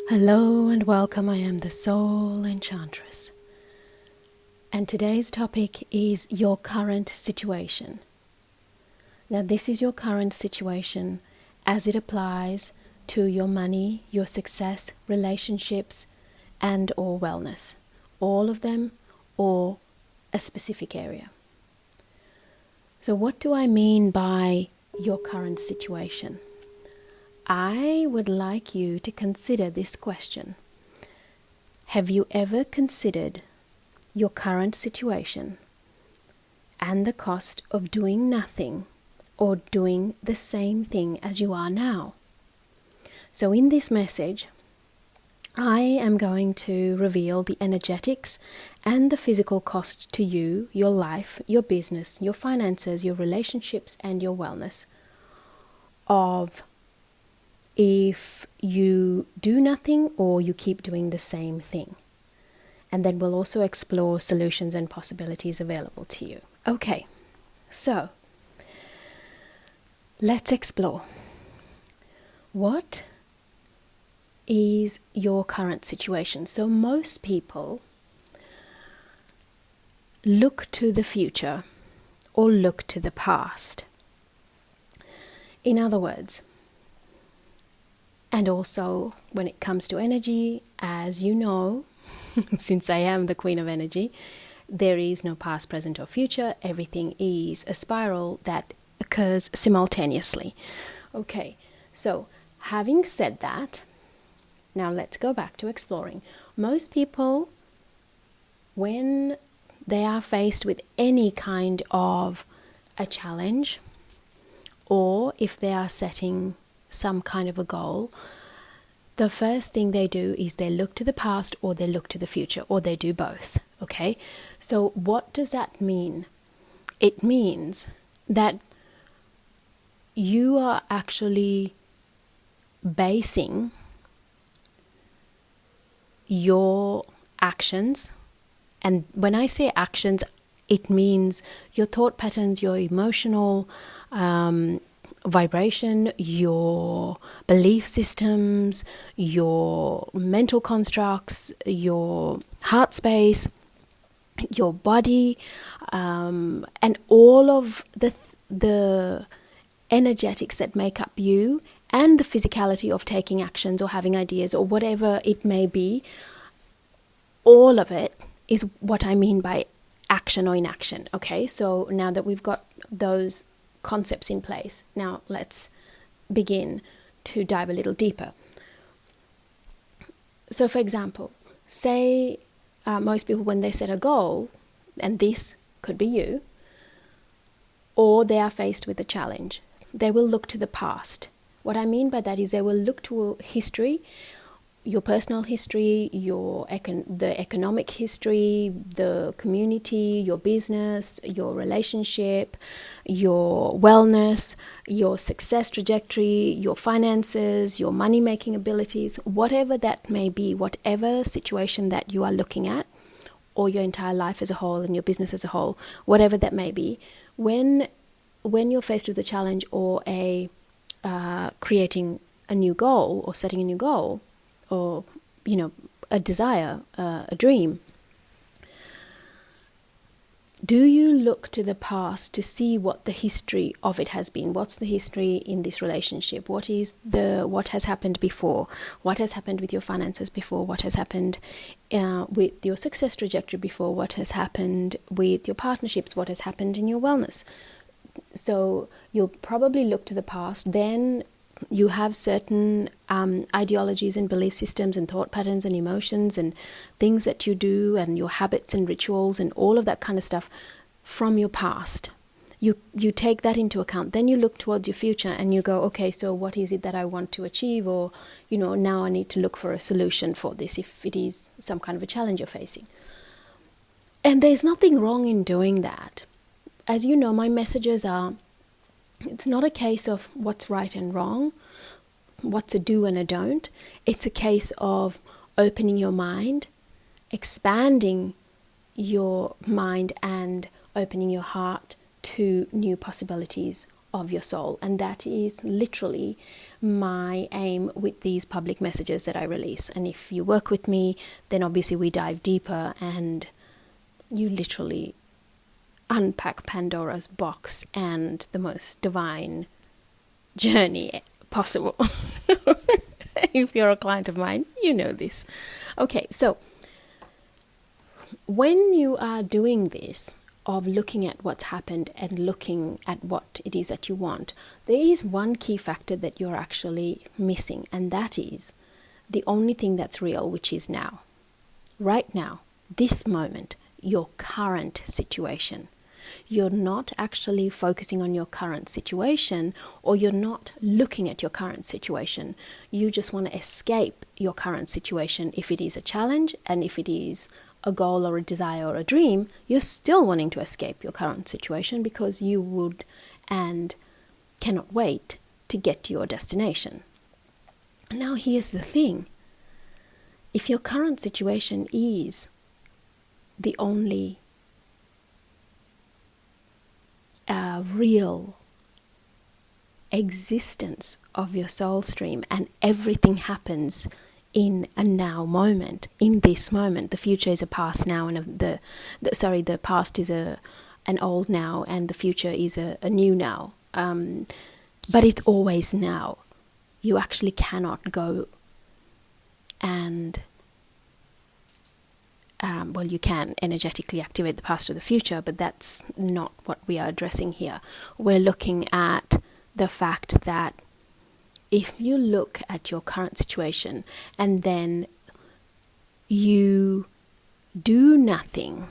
Hello and welcome. I am the SoulEnchantress. And today's topic is your current situation. Now, this is your current situation as it applies to your money, your success, relationships, and or wellness. All of them or a specific area. So what do I mean by your current situation? I would like you to consider this question. Have you ever considered your current situation and the cost of doing nothing or doing the same thing as you are now? So in this message, I am going to reveal the energetics and the physical cost to you, your life, your business, your finances, your relationships, and your wellness of if you do nothing or you keep doing the same thing. And then we'll also explore solutions and possibilities available to you. Okay, so let's explore. What is your current situation? So most people look to the future or look to the past. In other words, and also, when it comes to energy, as you know, since I am the Queen of Energy, there is no past, present, or future. Everything is a spiral that occurs simultaneously. Okay, so having said that, now let's go back to exploring. Most people, when they are faced with any kind of a challenge, or if they are setting some kind of a goal, the first thing they do is they look to the past or they look to the future, or they do both. Okay, so what does that mean? It means that you are actually basing your actions, and when I say actions, it means your thought patterns, your emotional vibration, your belief systems, your mental constructs, your heart space, your body, and all of the energetics that make up you, and the physicality of taking actions or having ideas or whatever it may be. All of it is what I mean by action or inaction. Okay, so now that we've got those concepts in place, now let's begin to dive a little deeper. So for example, say most people, when they set a goal, and this could be you, or they are faced with a challenge, they will look to the past. What I mean by that is they will look to history, your personal history, the economic history, the community, your business, your relationship, your wellness, your success trajectory, your finances, your money-making abilities, whatever that may be, whatever situation that you are looking at, or your entire life as a whole and your business as a whole, whatever that may be, when you're faced with a challenge or creating a new goal or setting a new goal, or a desire, a dream, do you look to the past to see what the history of it has been? What's the history in this relationship? What has happened before? What has happened with your finances before? What has happened with your success trajectory before? What has happened with your partnerships? What has happened in your wellness? So you'll probably look to the past. Then you have certain ideologies and belief systems and thought patterns and emotions and things that you do and your habits and rituals and all of that kind of stuff from your past. You take that into account. Then you look towards your future and you go, okay, so what is it that I want to achieve? Or, now I need to look for a solution for this if it is some kind of a challenge you're facing. And there's nothing wrong in doing that. As you know, my messages are, it's not a case of what's right and wrong, what's a do and a don't. It's a case of opening your mind, expanding your mind, and opening your heart to new possibilities of your soul. And that is literally my aim with these public messages that I release. And if you work with me, then obviously we dive deeper and you literally unpack Pandora's box and the most divine journey possible. If you're a client of mine, you know this. Okay, so when you are doing this, of looking at what's happened and looking at what it is that you want, there is one key factor that you're actually missing, and that is the only thing that's real, which is now. Right now, this moment, your current situation. You're not actually focusing on your current situation, or you're not looking at your current situation. You just want to escape your current situation. If it is a challenge, and if it is a goal or a desire or a dream, you're still wanting to escape your current situation because you would and cannot wait to get to your destination. Now here's the thing. If your current situation is the only real existence of your soul stream, and everything happens in a now moment, in this moment. The future is a past now, and the past is an old now, and the future is a new now. But it's always now. You actually cannot go and you can energetically activate the past or the future, but that's not what we are addressing here. We're looking at the fact that if you look at your current situation and then you do nothing,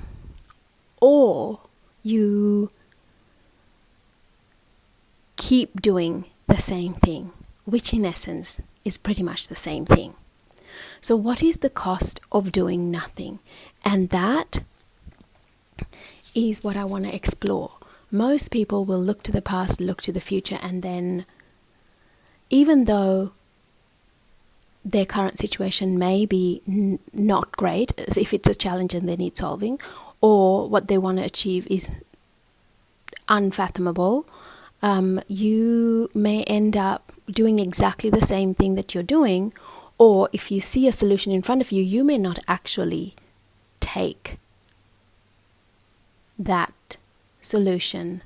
or you keep doing the same thing, which in essence is pretty much the same thing. So what is the cost of doing nothing? And that is what I want to explore. Most people will look to the past, look to the future, and then even though their current situation may be not great, as if it's a challenge and they need solving, or what they want to achieve is unfathomable, you may end up doing exactly the same thing that you're doing, or if you see a solution in front of you, you may not actually take that solution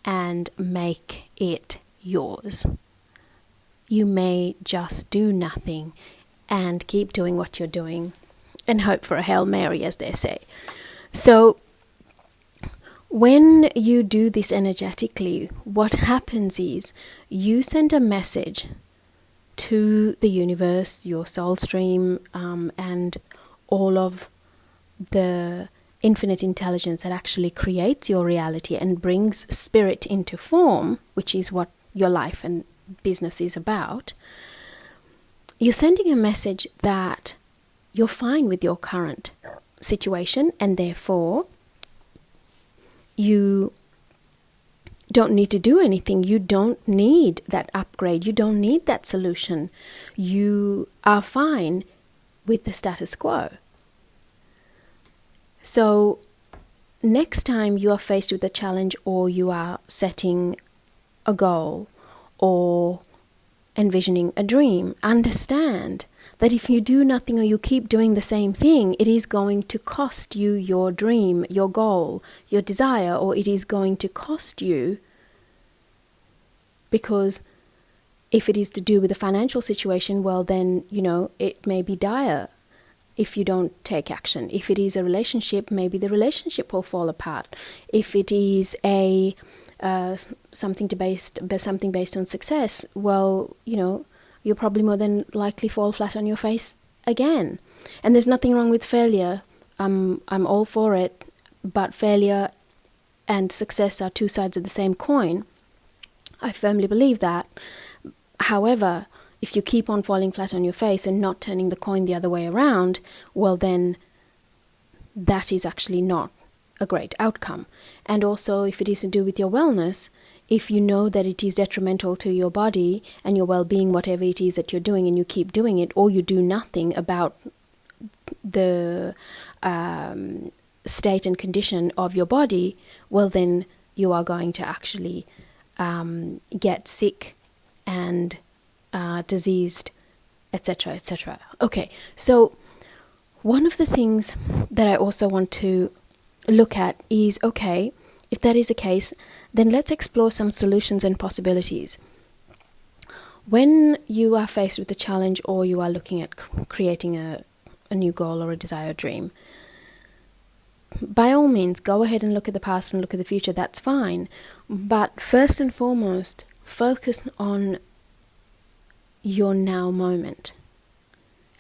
and make it yours. You may just do nothing and keep doing what you're doing and hope for a Hail Mary, as they say. So when you do this energetically, what happens is you send a message to the universe, your soul stream, and all of the infinite intelligence that actually creates your reality and brings spirit into form, which is what your life and business is about. You're sending a message that you're fine with your current situation, and therefore you don't need to do anything. You don't need that upgrade. You don't need that solution. You are fine with the status quo. So next time you are faced with a challenge, or you are setting a goal or envisioning a dream, understand that if you do nothing, or you keep doing the same thing, it is going to cost you your dream, your goal, your desire, or it is going to cost you, because if it is to do with a financial situation, well then, it may be dire if you don't take action. If it is a relationship, maybe the relationship will fall apart. If it is a something based on success, well, you'll probably more than likely fall flat on your face again. And there's nothing wrong with failure. I'm all for it, but failure and success are two sides of the same coin. I firmly believe that. However, if you keep on falling flat on your face and not turning the coin the other way around, well then that is actually not a great outcome. And also, if it is to do with your wellness, if you know that it is detrimental to your body and your well-being, whatever it is that you're doing, and you keep doing it, or you do nothing about the state and condition of your body, well then you are going to actually get sick and diseased, etc., etc. Okay, so one of the things that I also want to look at is, okay, if that is the case, then let's explore some solutions and possibilities. When you are faced with a challenge, or you are looking at creating a new goal or a desired dream, by all means, go ahead and look at the past and look at the future. That's fine. But first and foremost, focus on your now moment.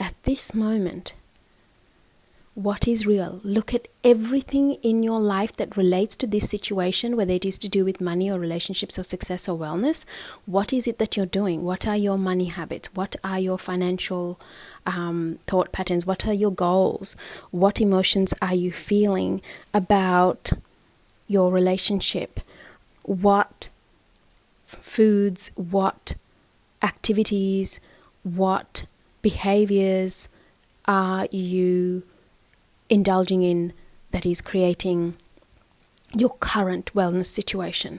At this moment, what is real? Look at everything in your life that relates to this situation, whether it is to do with money or relationships or success or wellness. What is it that you're doing? What are your money habits? What are your financial thought patterns? What are your goals? What emotions are you feeling about your relationship? What foods, what activities, what behaviors are you indulging in that is creating your current wellness situation?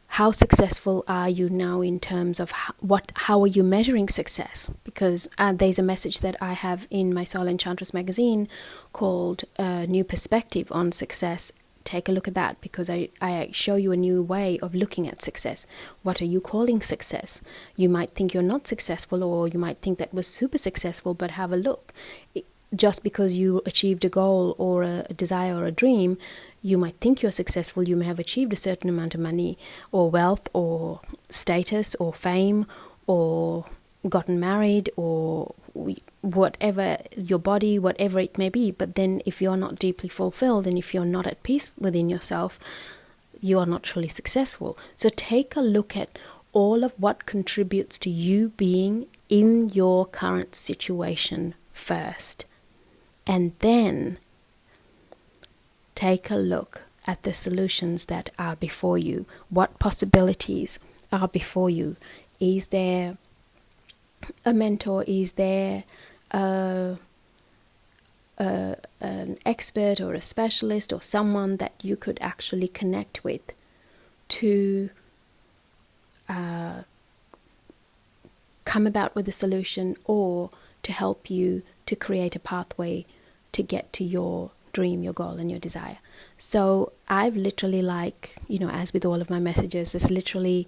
How successful are you now in terms of how are you measuring success? Because there's a message that I have in my SoulEnchantress magazine called New Perspective on Success. Take a look at that, because I show you a new way of looking at success. What are you calling success? You might think you're not successful, or you might think that was super successful, but have a look. Just because you achieved a goal or a desire or a dream, you might think you're successful. You may have achieved a certain amount of money or wealth or status or fame, or gotten married, or whatever, your body, whatever it may be. But then if you're not deeply fulfilled, and if you're not at peace within yourself, you are not truly successful. So take a look at all of what contributes to you being in your current situation first. And then take a look at the solutions that are before you. What possibilities are before you? Is there a mentor? Is there an expert or a specialist or someone that you could actually connect with to come about with a solution, or to help you to create a pathway to get to your dream, your goal, and your desire? So I've literally, as with all of my messages, just literally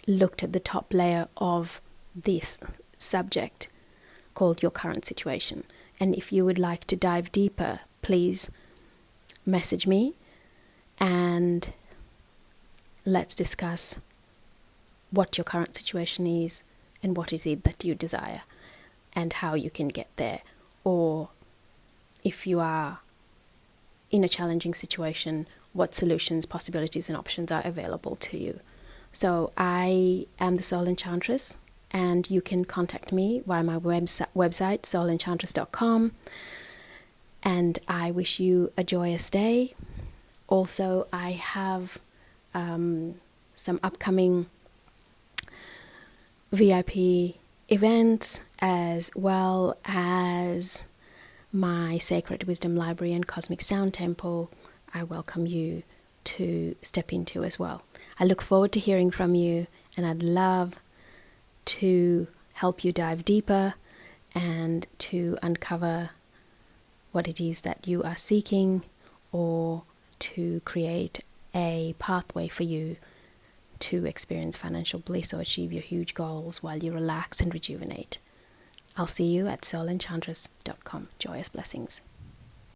looked at the top layer of this subject called your current situation. And if you would like to dive deeper, please message me and let's discuss what your current situation is and what is it that you desire and how you can get there. Or if you are in a challenging situation, what solutions, possibilities, and options are available to you. So I am the SoulEnchantress, and you can contact me via my website, SoulEnchantress.com. And I wish you a joyous day. Also, I have some upcoming VIP events, as well as my Sacred Wisdom Library and Cosmic Sound Temple. I welcome you to step into as well. I look forward to hearing from you, and I'd love to help you dive deeper and to uncover what it is that you are seeking, or to create a pathway for you to experience financial bliss or achieve your huge goals while you relax and rejuvenate. I'll see you at SoulEnchantress.com. Joyous blessings.